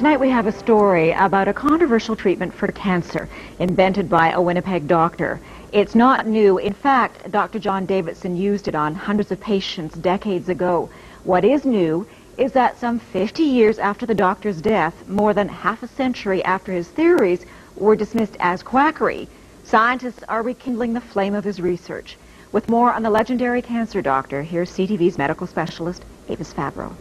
Tonight we have a story about a controversial treatment for cancer invented by a Winnipeg doctor. It's not new. In fact, Dr. John Davidson used it on hundreds of patients decades ago. What is new is that some 50 years after the doctor's death, more than half a century after his theories were dismissed as quackery, scientists are rekindling the flame of his research. With more on the legendary cancer doctor, here's CTV's medical specialist, Avis Fabro.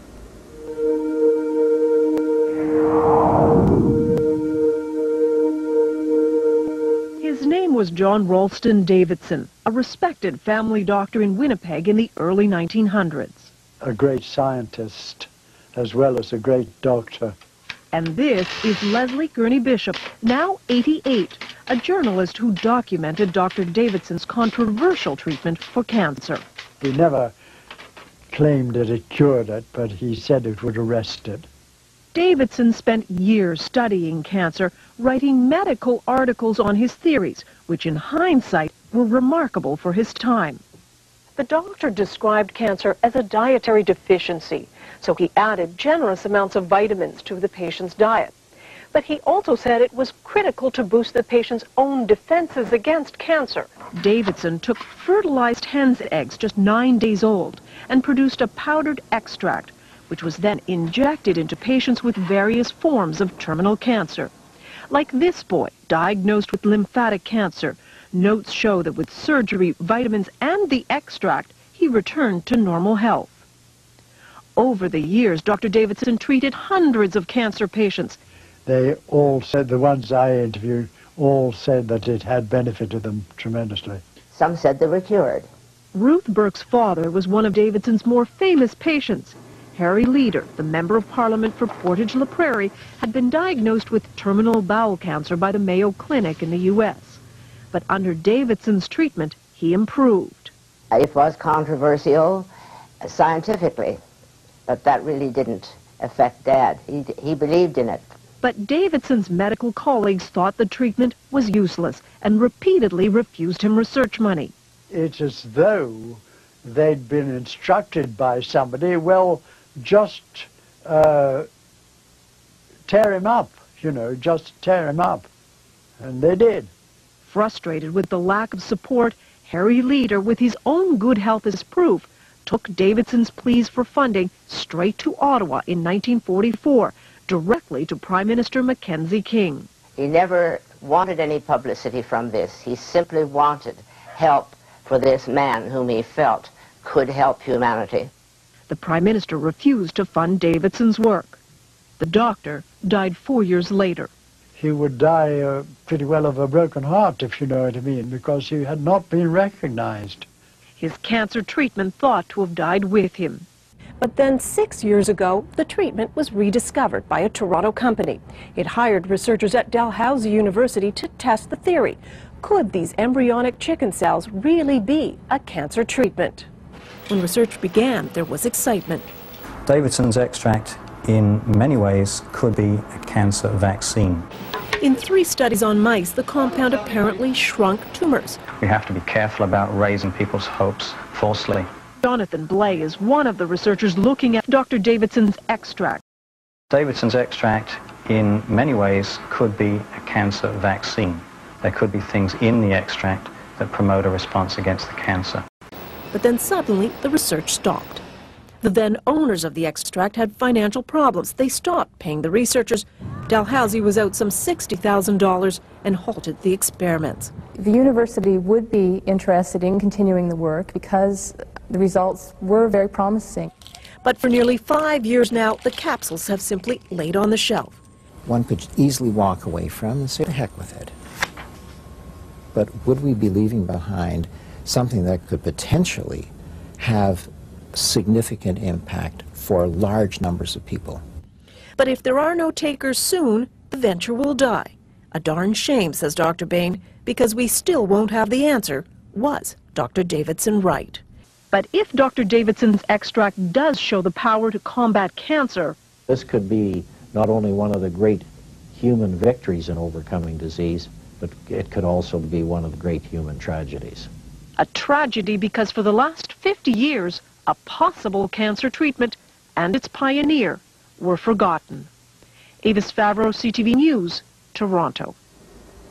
His name was John Ralston Davidson, a respected family doctor in Winnipeg in the early 1900s. A great scientist as well as a great doctor. And this is Leslie Gurney Bishop, now 88, a journalist who documented Dr. Davidson's controversial treatment for cancer. He never claimed that it cured it, but he said it would arrest it. Davidson spent years studying cancer, writing medical articles on his theories, which in hindsight were remarkable for his time. The doctor described cancer as a dietary deficiency, so he added generous amounts of vitamins to the patient's diet. But he also said it was critical to boost the patient's own defenses against cancer. Davidson took fertilized hen's eggs just 9 days old and produced a powdered extract, which was then injected into patients with various forms of terminal cancer. Like this boy, diagnosed with lymphatic cancer, notes show that with surgery, vitamins, and the extract, he returned to normal health. Over the years, Dr. Davidson treated hundreds of cancer patients. They all said, the ones I interviewed, all said that it had benefited them tremendously. Some said they were cured. Ruth Burke's father was one of Davidson's more famous patients. Harry Leader, the Member of Parliament for Portage-la Prairie, had been diagnosed with terminal bowel cancer by the Mayo Clinic in the U.S. But under Davidson's treatment, he improved. It was controversial scientifically, but that really didn't affect Dad. He believed in it. But Davidson's medical colleagues thought the treatment was useless and repeatedly refused him research money. It's as though they'd been instructed by somebody, well, just tear him up, just tear him up. And they did. Frustrated with the lack of support, Harry Leader, with his own good health as proof, took Davidson's pleas for funding straight to Ottawa in 1944, directly to Prime Minister Mackenzie King. He never wanted any publicity from this. He simply wanted help for this man whom he felt could help humanity. The Prime Minister refused to fund Davidson's work. The doctor died 4 years later. He would die pretty well of a broken heart, if you know what I mean, because he had not been recognized. His cancer treatment thought to have died with him. But then 6 years ago, the treatment was rediscovered by a Toronto company. It hired researchers at Dalhousie University to test the theory. Could these embryonic chicken cells really be a cancer treatment? When research began, there was excitement. Davidson's extract, in many ways, could be a cancer vaccine. In 3 studies on mice, the compound apparently shrunk tumors. We have to be careful about raising people's hopes falsely. Jonathan Blay is one of the researchers looking at Dr. Davidson's extract. Davidson's extract, in many ways, could be a cancer vaccine. There could be things in the extract that promote a response against the cancer. But then suddenly, the research stopped. The then owners of the extract had financial problems. They stopped paying the researchers. Dalhousie was out some $60,000 and halted the experiments. The university would be interested in continuing the work because the results were very promising. But for nearly 5 years now, the capsules have simply laid on the shelf. One could easily walk away from and say, to heck with it. But would we be leaving behind something that could potentially have significant impact for large numbers of people? But if there are no takers soon, the venture will die. A darn shame, says Dr. Bain, because we still won't have the answer. Was Dr. Davidson right? But if Dr. Davidson's extract does show the power to combat cancer, this could be not only one of the great human victories in overcoming disease, but it could also be one of the great human tragedies. A tragedy because for the last 50 years, a possible cancer treatment and its pioneer were forgotten. Avis Favreau, CTV News, Toronto.